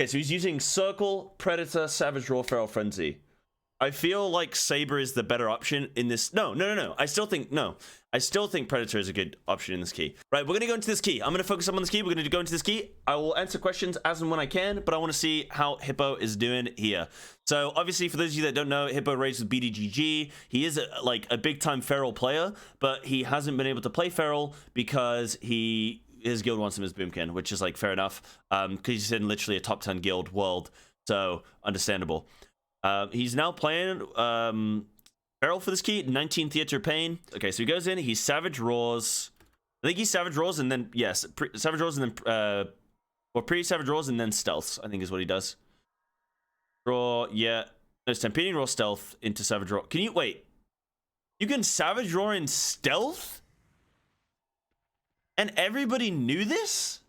Okay, so he's using Circle, Predator, Savage Raw, Feral Frenzy. I feel like Saber is the better option in this. No. I still think Predator is a good option in this key. Right, we're gonna go into this key. I'm gonna focus up on this key. We're gonna go into this key. I will answer questions as and when I can, but I want to see how Hippo is doing here. So obviously, for those of you that don't know, Hippo raised with BDGG. He is like a big time Feral player, but he hasn't been able to play Feral because his guild wants him as Boomkin, which is like fair enough, because he's in literally a top 10 guild world, so understandable. He's now playing Feral for this key, 19 Theater Pain. Okay, so he goes in, he Savage Roars. I think he Savage Roars and then, yes, Savage Roars and then, or pre-Savage Roars and then Stealths, I think is what he does. Roar, yeah. No, Stampeding Roar Stealth into Savage Roar. Can you, wait. You can Savage Roar in Stealth? And everybody knew this?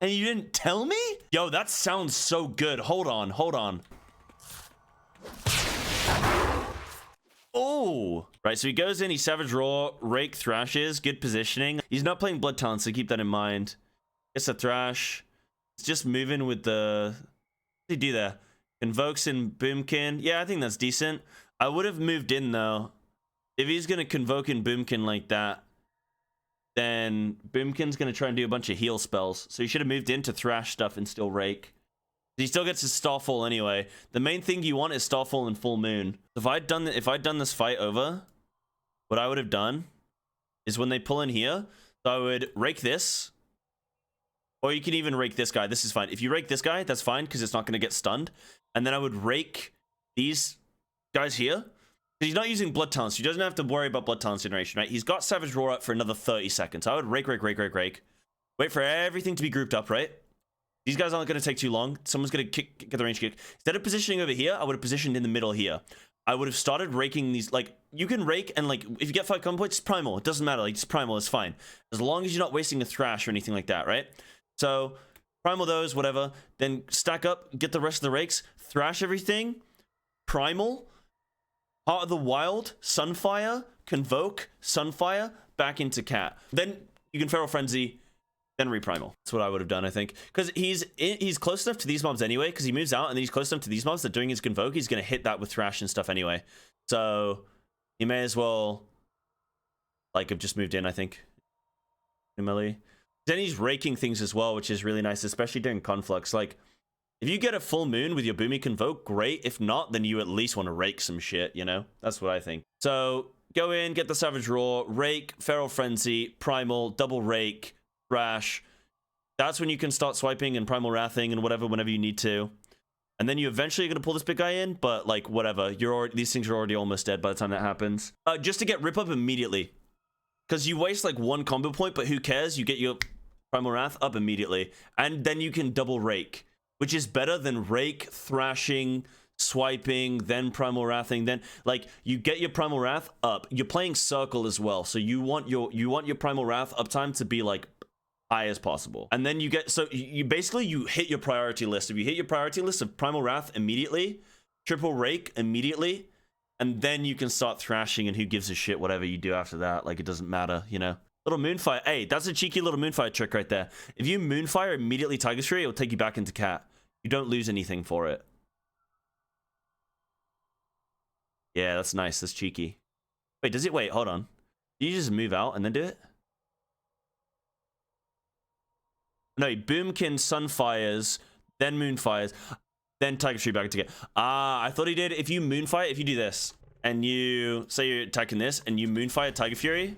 And you didn't tell me? Yo, that sounds so good. Hold on. Oh, right. So he goes in, he Savage Roar, Rake thrashes, good positioning. He's not playing Blood Talent, so keep that in mind. It's a thrash. It's just moving with the. What did he do there? Convokes in Boomkin. Yeah, I think that's decent. I would have moved in though. If he's gonna convoke in Boomkin like that, then Boomkin's gonna try and do a bunch of heal spells. So he should have moved in to thrash stuff and still Rake. He still gets his Starfall anyway. The main thing you want is Starfall and Full Moon. If I'd done this fight over, what I would have done is when they pull in here, so I would Rake this, or you can even Rake this guy. This is fine. If you Rake this guy, that's fine because it's not going to get stunned. And then I would Rake these guys here. He's not using Blood Talents. He doesn't have to worry about Blood Talents generation, right? He's got Savage Roar up for another 30 seconds. I would Rake. Wait for everything to be grouped up, right? These guys aren't going to take too long. Someone's going to get the range kick. Instead of positioning over here, I would have positioned in the middle here. I would have started raking these. Like, you can rake, and like, if you get 5 common points, Primal. It doesn't matter. Like, just Primal is fine. As long as you're not wasting a Thrash or anything like that, right? So, Primal those, whatever. Then stack up, get the rest of the rakes, Thrash everything. Primal. Heart of the Wild, Sunfire, Convoke, Sunfire, back into Cat. Then you can Feral Frenzy, then Reprimal. That's what I would have done, I think. Because he's close enough to these mobs anyway, because he moves out, and then he's close enough to these mobs that during his Convoke, he's going to hit that with Thrash and stuff anyway. So, he may as well, like, have just moved in, I think. Melee. Then he's raking things as well, which is really nice, especially during Conflux. Like, if you get a full moon with your Boomy Convoke, great. If not, then you at least want to rake some shit, you know? That's what I think. So, go in, get the Savage Roar, Rake, Feral Frenzy, Primal, double Rake, Thrash. That's when you can start swiping and Primal Wrathing and whatever whenever you need to. And then you eventually are going to pull this big guy in, but like whatever. These things are already almost dead by the time that happens. Just to get Rip Up immediately. Because you waste like 1 combo point, but who cares? You get your Primal Wrath up immediately. And then you can double Rake, which is better than Rake, Thrashing, swiping, then Primal Wrathing, then like you get your Primal Wrath up. You're playing Circle as well, so you want your Primal Wrath uptime to be like high as possible. And then you get, so you basically you hit your priority list. If you hit your priority list of Primal Wrath immediately, triple Rake immediately, and then you can start thrashing, and who gives a shit whatever you do after that. Like, it doesn't matter, you know. Little Moonfire. Hey, that's a cheeky little Moonfire trick right there. If you Moonfire immediately Tiger's Fury, it'll take you back into Cat. You don't lose anything for it. Yeah, that's nice. That's cheeky. Wait, does it? Wait, hold on. Do you just move out and then do it? No, Boomkin Sunfires, then Moonfires, then Tiger Tree back again. Ah, I thought he did. If you Moonfire, if you do this, and you say you're attacking this, and you Moonfire Tiger Fury,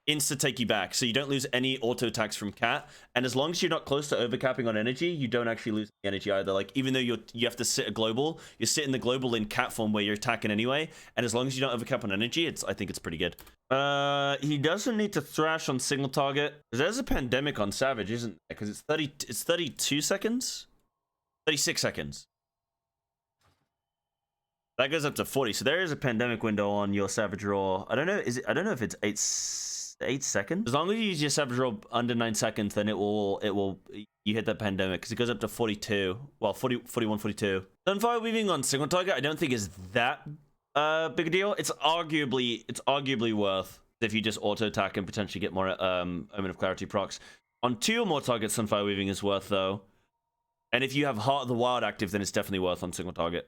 insta take you back, so you don't lose any auto attacks from Cat. And as long as you're not close to overcapping on energy, you don't actually lose energy either. Like, even though you have to sit a global, you sit in the global in Cat form where you're attacking anyway, and as long as you don't overcap on energy, I think it's pretty good. He doesn't need to thrash on single target. There's a pandemic on Savage, isn't there? Because it's 32 seconds, 36 seconds. That goes up to 40. So there is a pandemic window on your Savage Roar. I don't know. I don't know if it's 8 seconds. As long as you use your Savage Roar under 9 seconds, then you hit that pandemic, because it goes up to 42. Well, 40, 41, 42. Sunfire weaving on single target, I don't think is that big a deal. It's arguably worth if you just auto attack and potentially get more Omen of Clarity procs. On 2 or more targets, Sunfire weaving is worth though. And if you have Heart of the Wild active, then it's definitely worth on single target.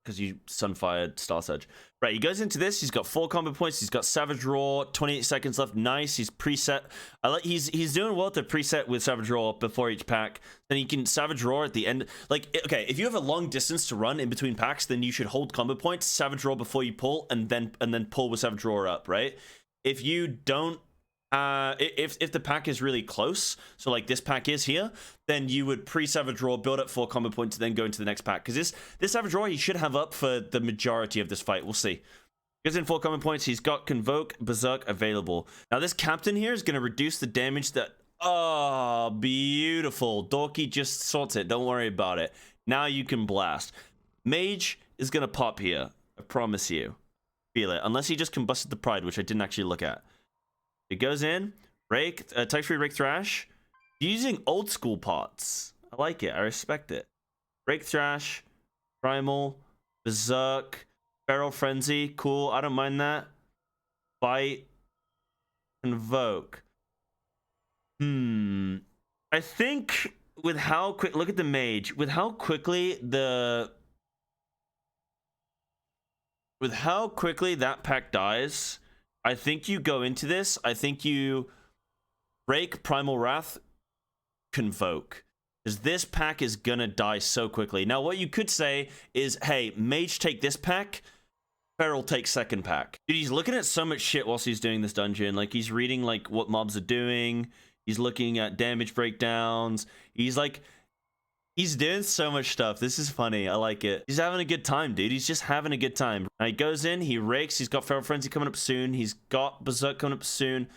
Because you Sunfired Star Surge. Right, he goes into this. He's got 4 combo points. He's got Savage Roar. 28 seconds left. Nice. He's preset. I like. He's doing well to preset with Savage Roar before each pack. Then he can Savage Roar at the end. Like, okay, if you have a long distance to run in between packs, then you should hold combo points, Savage Roar before you pull, and then pull with Savage Roar up. Right. If you don't. If the pack is really close, so like this pack is here, then you would pre-Savage Roar, build up 4 combo points, then go into the next pack. Because this Savage Roar he should have up for the majority of this fight. We'll see. Goes in 4 combo points. He's got Convoke, Berserk available. Now this Captain here is going to reduce the damage that... Oh, beautiful. Dorky just sorts it. Don't worry about it. Now you can blast. Mage is going to pop here. I promise you. Feel it. Unless he just combusted the Pride, which I didn't actually look at. It goes in, Rake, type 3 Rake Thrash, using old school pots. I like it, I respect it. Rake Thrash, Primal, Berserk, Feral Frenzy, cool, I don't mind that. Bite, Convoke. I think with how quick, look at the Mage, with how quickly that pack dies, I think you go into this. I think you Rake, Primal Wrath, Convoke. Because this pack is gonna die so quickly. Now, what you could say is, hey, Mage take this pack, Feral take second pack. Dude, he's looking at so much shit whilst he's doing this dungeon. Like, he's reading, like, what mobs are doing. He's looking at damage breakdowns. He's, like... He's doing so much stuff. This is funny. I like it. He's having a good time, dude. He's just having a good time. Now, he goes in. He rakes. He's got Feral Frenzy coming up soon. He's got Berserk coming up soon.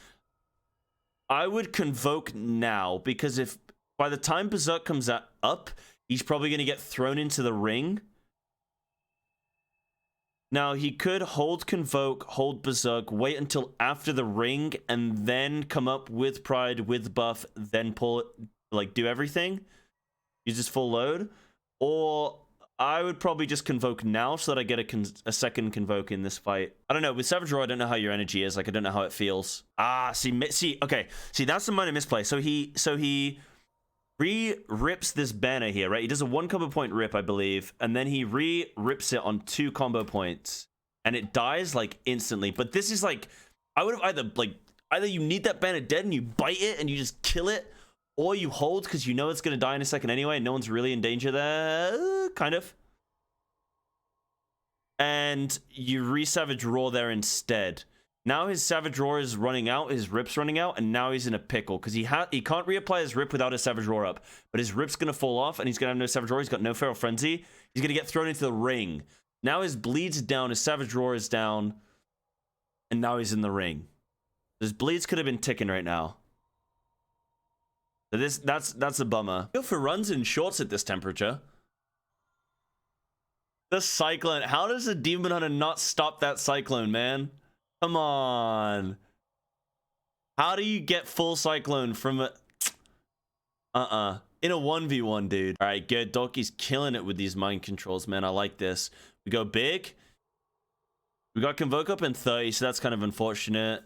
I would Convoke now, because if by the time Berserk comes up, he's probably going to get thrown into the ring. Now, he could hold Convoke, hold Berserk, wait until after the ring, and then come up with Pride, with buff, then pull it, like, do everything. Use his full load, or I would probably just Convoke now so that I get a second Convoke in this fight. I don't know. With Savage Roar, I don't know how your energy is. Like, I don't know how it feels. Ah, see, okay. See, that's the minor misplay. So he re-rips this banner here, right? He does a 1 combo point rip, I believe, and then he re-rips it on 2 combo points, and it dies, like, instantly. But this is, like, I would have either you need that banner dead and you bite it and you just kill it, or you hold because you know it's going to die in a second anyway and no one's really in danger there. Kind of. And you re-Savage Roar there instead. Now his Savage Roar is running out, his Rip's running out, and now he's in a pickle because he can't reapply his Rip without his Savage Roar up. But his Rip's going to fall off and he's going to have no Savage Roar. He's got no Feral Frenzy. He's going to get thrown into the ring. Now his Bleed's down, his Savage Roar is down, and now he's in the ring. His Bleeds could have been ticking right now. So that's a bummer. Go for runs and shorts at this temperature. The Cyclone. How does a Demon Hunter not stop that Cyclone, man? Come on. How do you get full Cyclone from a... In a 1v1, dude. All right, good. Doki's killing it with these mind controls, man. I like this. We go big. We got Convoke up in 30, so that's kind of unfortunate.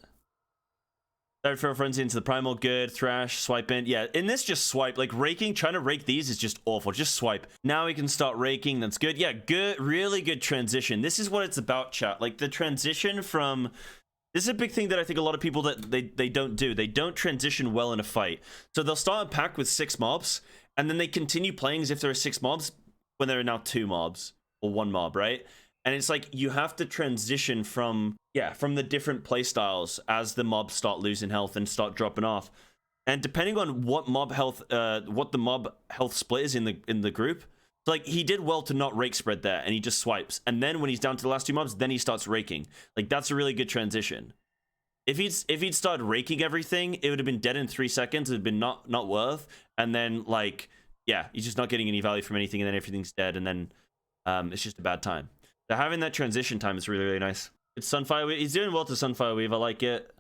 Third Feral Frenzy into the Primal, good. Thrash, swipe in. Yeah, in this, just swipe. Like, raking, trying to rake these is just awful. Just swipe. Now we can start raking. That's good. Yeah, good. Really good transition. This is what it's about, chat. Like, the transition from... This is a big thing that I think a lot of people that they don't do. They don't transition well in a fight. So they'll start a pack with 6 mobs, and then they continue playing as if there are 6 mobs when there are now 2 mobs. Or 1 mob, right? And it's like, you have to transition from the different playstyles as the mobs start losing health and start dropping off. And depending on what the mob health split is in the group, so like, he did well to not rake spread there, and he just swipes. And then when he's down to the last 2 mobs, then he starts raking. Like, that's a really good transition. If he'd started raking everything, it would have been dead in 3 seconds. It would have been not worth. And then, like, yeah, he's just not getting any value from anything, and then everything's dead, and then it's just a bad time. So having that transition time is really, really nice. It's Sunfire Weave. He's doing well to Sunfire Weave. I like it.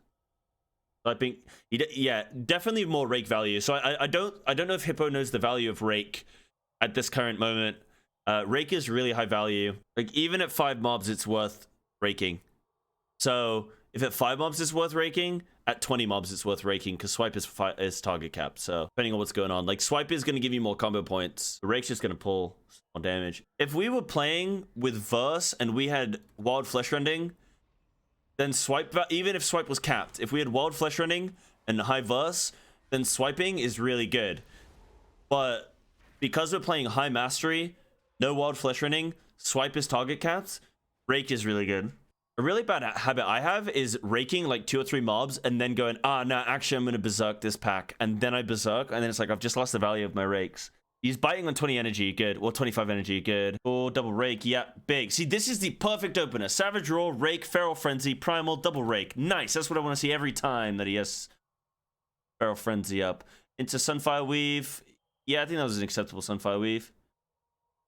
I think, yeah, definitely more Rake value. So I don't know if Hippo knows the value of Rake at this current moment. Rake is really high value. Like, even at 5 mobs, it's worth raking. So if at 5 mobs it's worth raking, at 20 mobs, it's worth raking because swipe is target cap. So depending on what's going on, like swipe is going to give you more combo points. The rake's just going to pull more damage. If we were playing with verse and we had wild flesh rending, then swipe, even if swipe was capped, if we had wild flesh rending and high verse, then swiping is really good. But because we're playing high mastery, no wild flesh rending, swipe is target capped, rake is really good. A really bad habit I have is raking like 2 or 3 mobs and then going, no, actually I'm going to berserk this pack. And then I berserk, and then it's like, I've just lost the value of my rakes. He's biting on 20 energy, good. Or 25 energy, good. Or double rake, yeah, big. See, this is the perfect opener. Savage Roar, Rake, Feral Frenzy, Primal, double rake. Nice, that's what I want to see every time that he has Feral Frenzy up. Into Sunfire Weave. Yeah, I think that was an acceptable Sunfire Weave.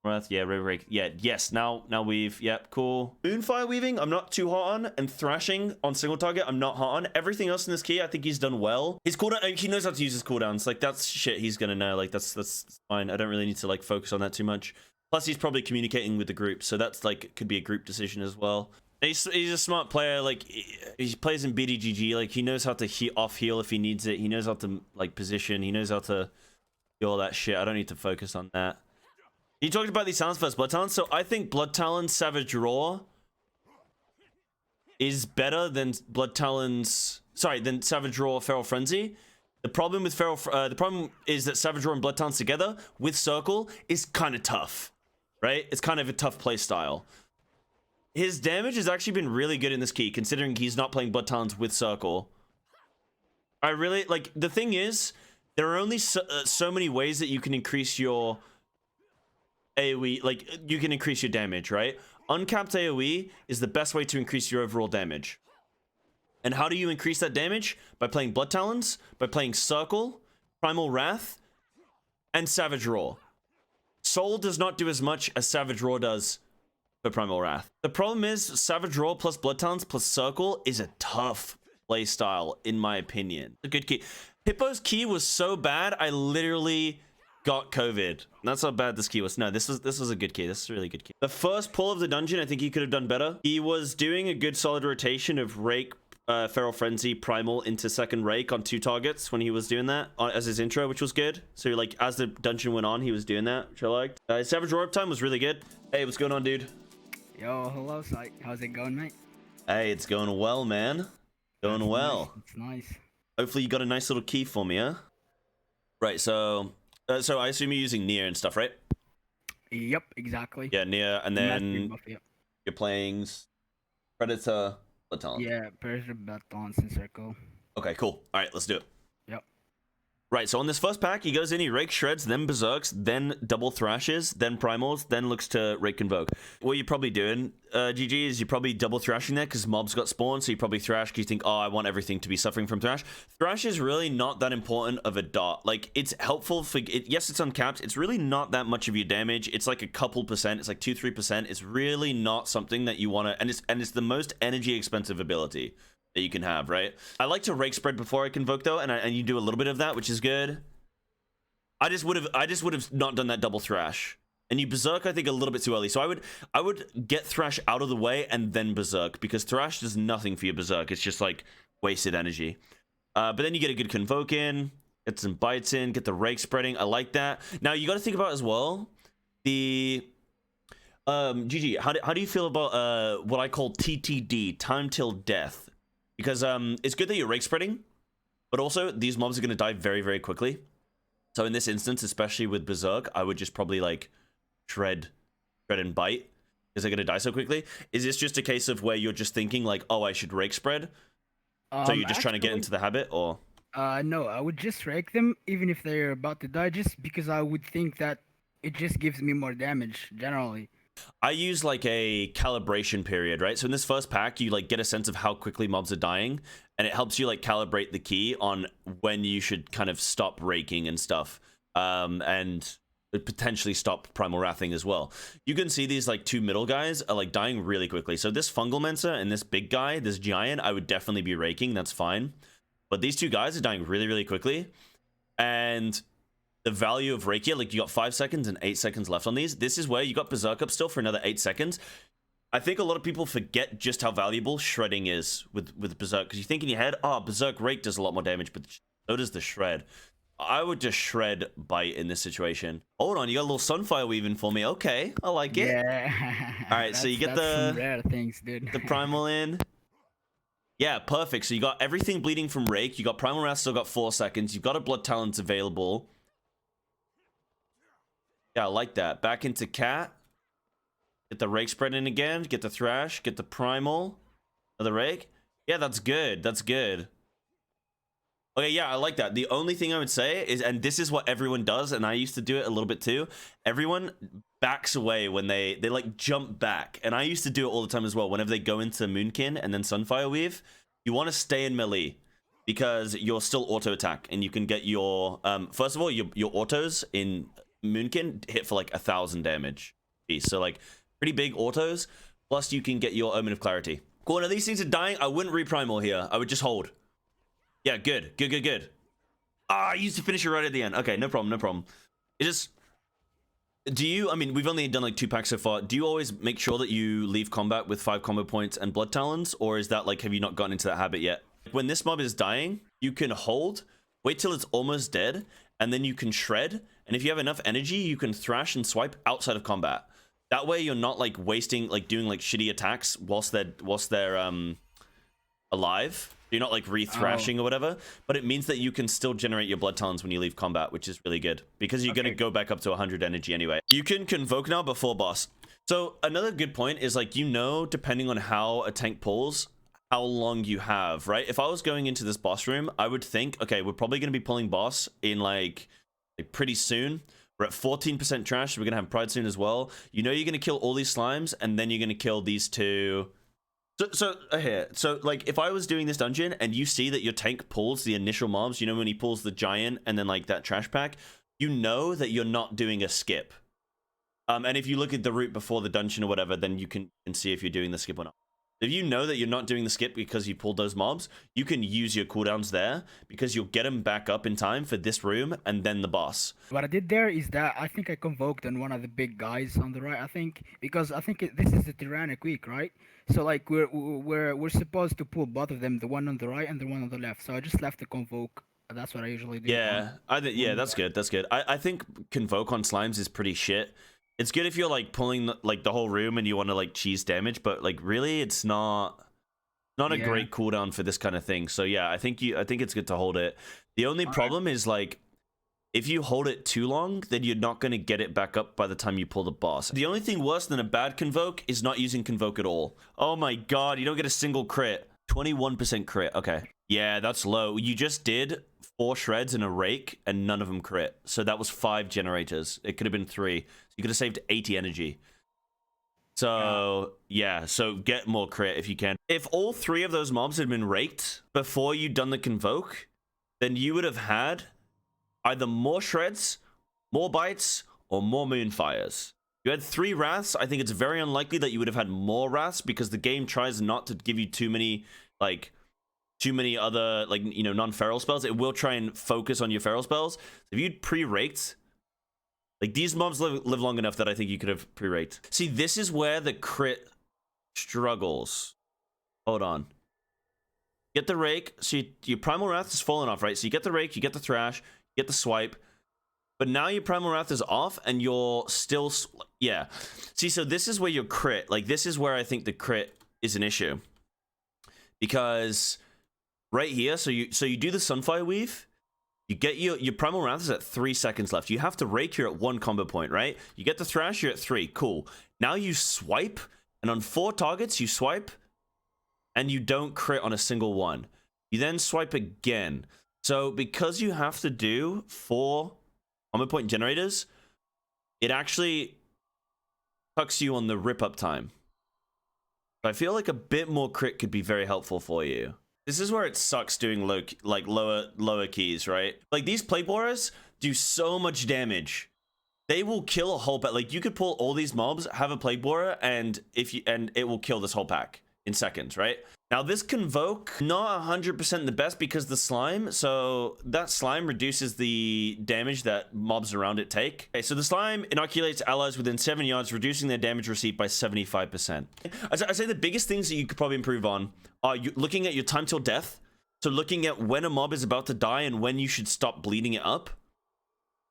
Wrath, yeah, Rake, yeah, yes, now weave, yep, cool. Moonfire Weaving, I'm not too hot on, and Thrashing on single target, I'm not hot on. Everything else in this key, I think he's done well. His cooldown, he knows how to use his cooldowns, like, that's shit he's gonna know, like, that's fine. I don't really need to, like, focus on that too much. Plus, he's probably communicating with the group, so that's, like, could be a group decision as well. He's a smart player, like, he plays in BDGG, like, he knows how to off-heal if he needs it, he knows how to, like, position, he knows how to do all that shit. I don't need to focus on that. You talked about these talents first, Blood Talents. So I think Blood Talon Savage Roar is better than Blood Talons. Sorry, than Savage Roar Feral Frenzy. The problem with the problem is that Savage Roar and Blood Talons together with Circle is kind of tough, right? It's kind of a tough play style. His damage has actually been really good in this key, considering he's not playing Blood Talons with Circle. I really like. The thing is, there are only so many ways that you can increase your AoE, like, you can increase your damage, right? Uncapped AoE is the best way to increase your overall damage. And how do you increase that damage? By playing Blood Talons, by playing Circle, Primal Wrath, and Savage Roar. Soul does not do as much as Savage Roar does for Primal Wrath. The problem is, Savage Roar plus Blood Talons plus Circle is a tough playstyle, in my opinion. A good key. Hippo's key was so bad, I literally got COVID. That's how bad this key was. No, this was a good key. This is a really good key. The first pull of the dungeon, I think he could have done better. He was doing a good solid rotation of Rake, Feral Frenzy, Primal into second Rake on 2 targets when he was doing that as his intro, which was good. So like as the dungeon went on, he was doing that, which I liked. His Savage Roar uptime was really good. Hey, what's going on, dude? Yo, hello, Psych. How's it going, mate? Hey, it's going well, man. Going well. Nice. It's nice. Hopefully you got a nice little key for me, huh? Right, so I assume you're using Nier and stuff, right? Yep, exactly. Yeah, Nier, and then Buff, yep. you're playing Predator, Blood Talon. Yeah, Predator, Blood Talons, and Circle. Okay, cool. All right, let's do it. Yep. Right, so on this first pack, he goes in, he Rake Shreds, then Berserks, then double Thrashes, then Primals, then looks to Rake Convoke. What you're probably doing, GG, is you're probably double Thrashing there because mobs got spawned, so you probably Thrash because you think, oh, I want everything to be suffering from Thrash. Thrash is really not that important of a dot. Like, it's helpful for... yes, it's uncapped. It's really not that much of your damage. It's like a couple percent. It's like 2-3%. It's really not something that you want to... And it's the most energy expensive ability that you can have, right? I like to Rake Spread before I Convoke, though, and you do a little bit of that, which is good. I just would have not done that double Thrash. And you Berserk, I think, a little bit too early. So I would get Thrash out of the way and then Berserk, because Thrash does nothing for your Berserk. It's just like wasted energy. But then you get a good Convoke in, get some bites in, get the Rake Spreading. I like that. Now you got to think about as well the GG. How do you feel about what I call TTD, time till death? Because it's good that you're Rake Spreading, but also these mobs are going to die very, very quickly. So in this instance, especially with Berserk, I would just probably like shred and bite because they're going to die so quickly. Is this just a case of where you're just thinking like, oh, I should Rake Spread? So you're just trying to get into the habit, or? No, I would just Rake them even if they're about to die, just because I would think that it just gives me more damage generally. I use like a calibration period, right? So in this first pack, you like get a sense of how quickly mobs are dying, and it helps you like calibrate the key on when you should kind of stop raking and stuff, and potentially stop primal wrathing as well. You can see these like 2 middle guys are like dying really quickly. So this fungal mensa and this big guy, this giant, I would definitely be raking. That's fine. But these 2 guys are dying really, really quickly, and the value of Rake, like you got 5 seconds and 8 seconds left on these. This is where you got Berserk up still for another 8 seconds. I think a lot of people forget just how valuable shredding is with Berserk, because you think in your head, oh, Berserk Rake does a lot more damage, but so does the shred. I would just shred Bite in this situation. Hold on, you got a little Sunfire weaving for me. Okay, I like it. Yeah. All right, so you get that's some the rare things, dude. primal in. Yeah, perfect. So you got everything bleeding from Rake. You got Primal Wrath, still got 4 seconds. You've got a Blood Talents available. Yeah, I like that. Back into Cat. Get the Rake spread in again. Get the Thrash. Get the Primal. Another Rake. Yeah, that's good. That's good. Okay, yeah, I like that. The only thing I would say is, and this is what everyone does, and I used to do it a little bit too, everyone backs away when they like jump back. And I used to do it all the time as well. Whenever they go into Moonkin and then Sunfire Weave, you want to stay in melee because you're still auto attack and you can get your, first of all, your autos in Moonkin hit for like 1,000 damage. So like pretty big autos, plus you can get your Omen of Clarity. Cool, now these things are dying. I wouldn't re-primal here. I would just hold. Yeah, good. Good. Ah, I used to finish it right at the end. Okay, no problem. It just... Do you... I mean, we've only done like 2 packs so far. Do you always make sure that you leave combat with 5 combo points and Blood Talons? Or is that like, have you not gotten into that habit yet? When this mob is dying, you can hold, wait till it's almost dead, and then you can shred. And if you have enough energy, you can thrash and swipe outside of combat. That way you're not like wasting, like doing like shitty attacks whilst they're alive. You're not like re-thrashing or whatever, but it means that you can still generate your Blood Talons when you leave combat, which is really good because you're going to go back up to 100 energy anyway. You can Convoke now before boss. So another good point is like, you know, depending on how a tank pulls, how long you have, right? If I was going into this boss room, I would think, okay, we're probably going to be pulling boss in like pretty soon. We're at 14% trash. So we're going to have Pride soon as well. You know, you're going to kill all these slimes and then you're going to kill these 2. So here, so like if I was doing this dungeon and you see that your tank pulls the initial mobs, you know, when he pulls the giant and then like that trash pack, you know that you're not doing a skip. And if you look at the route before the dungeon or whatever, then you can see if you're doing the skip or not. If you know that you're not doing the skip because you pulled those mobs, you can use your cooldowns there because you'll get them back up in time for this room and then the boss. What I did there is that I think I convoked on one of the big guys on the right. I think because I think this is a tyrannic week, right? So like we're supposed to pull both of them, the one on the right and the one on the left. So I just left the convoke. That's what I usually do. Yeah, yeah, that's good. That's good. I think convoke on slimes is pretty shit. It's good if you're like pulling like the whole room and you want to like cheese damage, but like really it's not a great cooldown for this kind of thing. So yeah, I think it's good to hold it. The only problem is like if you hold it too long, then you're not going to get it back up by the time you pull the boss. The only thing worse than a bad convoke is not using convoke at all. Oh my god, you don't get a single crit. 21% crit. Okay. Yeah, that's low. You just did 4 shreds and a rake and none of them crit. So that was 5 generators. It could have been 3. So you could have saved 80 energy. So yeah, so get more crit if you can. If all 3 of those mobs had been raked before you'd done the convoke, then you would have had either more shreds, more bites, or more moonfires. You had 3 wraths. I think it's very unlikely that you would have had more wraths because the game tries not to give you too many other like, you know, non-feral spells. It will try and focus on your feral spells. If you'd pre-raked, like these mobs live long enough that I think you could have pre-raked. See, this is where the crit struggles. Hold on. Get the rake. So your primal wrath has fallen off, right? So you get the rake, you get the thrash, you get the swipe. But now your primal wrath is off and you're still, yeah. See, so this is where your crit, like this is where I think the crit is an issue. Because right here, so you do the Sunfire Weave, you get your Primal Wrath is at 3 seconds left. You have to rake, you're at 1 combo point, right? You get the Thrash, you're at 3, cool. Now you swipe, and on 4 targets, you swipe, and you don't crit on a single one. You then swipe again. So because you have to do 4 combo point generators, it actually tucks you on the rip-up time. I feel like a bit more crit could be very helpful for you. This is where it sucks doing lower keys, right? Like these Plague Borers do so much damage. They will kill a whole pack. Like you could pull all these mobs, have a Plague Borer, and it will kill this whole pack in seconds, right? Now this Convoke, not 100% the best because the slime, so that slime reduces the damage that mobs around it take. Okay, so the slime inoculates allies within 7 yards, reducing their damage received by 75%. I'd say the biggest things that you could probably improve on are looking at your time till death. So looking at when a mob is about to die and when you should stop bleeding it up.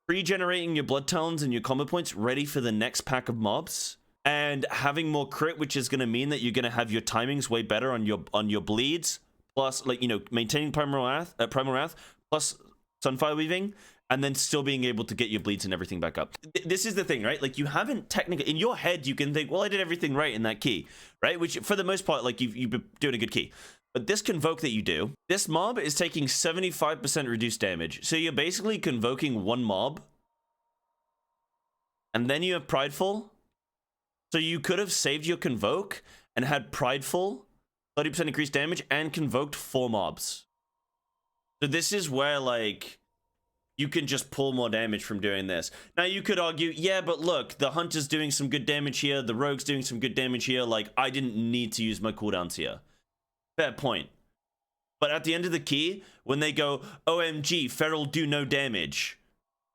Pre-generating your blood talons and your combo points ready for the next pack of mobs. And having more crit, which is going to mean that you're going to have your timings way better on your bleeds, plus like, you know, maintaining primal wrath, plus sunfire weaving, and then still being able to get your bleeds and everything back up. This is the thing, right? Like, you haven't technically in your head, you can think, well, I did everything right in that key, right? Which for the most part, like, you've been doing a good key. But this Convoke that you do, this mob is taking 75% reduced damage. So you're basically convoking one mob, and then you have Prideful. So you could have saved your Convoke and had Prideful, 30% increased damage, and convoked 4 mobs. So this is where, like, you can just pull more damage from doing this. Now, you could argue, yeah, but look, the Hunter's doing some good damage here, the Rogue's doing some good damage here, like, I didn't need to use my cooldowns here. Fair point. But at the end of the key, when they go, OMG, Feral do no damage,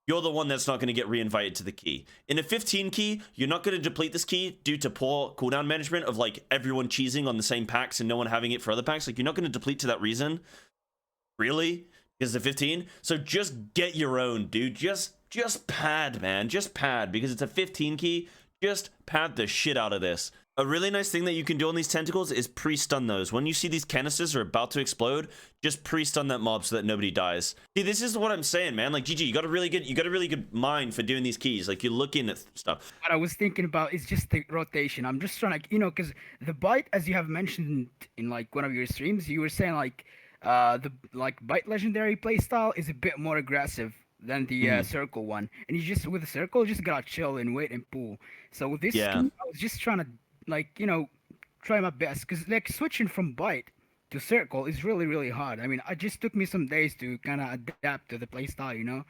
you're the one that's not going to get reinvited to the key. In a 15 key, you're not going to deplete this key due to poor cooldown management of, like, everyone cheesing on the same packs and no one having it for other packs. Like, you're not going to deplete to that reason. Really? Because it's a 15? So just get your own, dude. Just pad, man. Just pad. Because it's a 15 key. Just pad the shit out of this. A really nice thing that you can do on these tentacles is pre-stun those. When you see these canisters are about to explode, just pre-stun that mob so that nobody dies. See, this is what I'm saying, man. Like, GG, you got a really good mind for doing these keys. Like, you're looking at stuff. What I was thinking about is just the rotation. I'm just trying to, you know, because the bite, as you have mentioned in like one of your streams, you were saying like the bite legendary playstyle is a bit more aggressive than the circle one, and you just with the circle you just gotta chill and wait and pull. So with this scheme, I was just trying to, like, you know, try my best, because like switching from bite to circle is really hard. I mean, it just took me some days to kind of adapt to the playstyle, you know.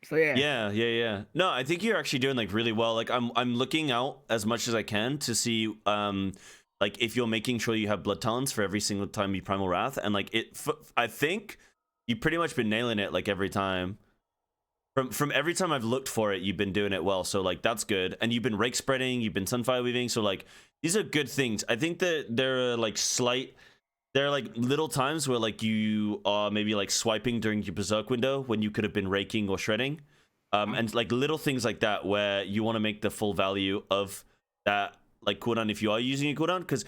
So Yeah. No, I think you're actually doing like really well. Like, I'm looking out as much as I can to see like if you're making sure you have blood talents for every single time you primal wrath, and like I think you've pretty much been nailing it like every time. From every time I've looked for it, you've been doing it well. So like that's good. And you've been rake spreading, you've been sunfire weaving. So like these are good things. I think that there are like little times where like you are maybe like swiping during your berserk window when you could have been raking or shredding. And like little things like that where you want to make the full value of that like cooldown if you are using a cooldown.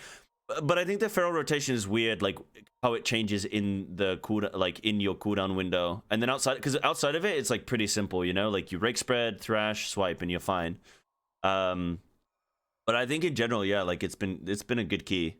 But I think the feral rotation is weird, like how it changes in the cooldown, like in your cooldown window, and then outside of it, it's like pretty simple, you know, like you rake spread, thrash, swipe, and you're fine. But I think in general, yeah, like it's been a good key.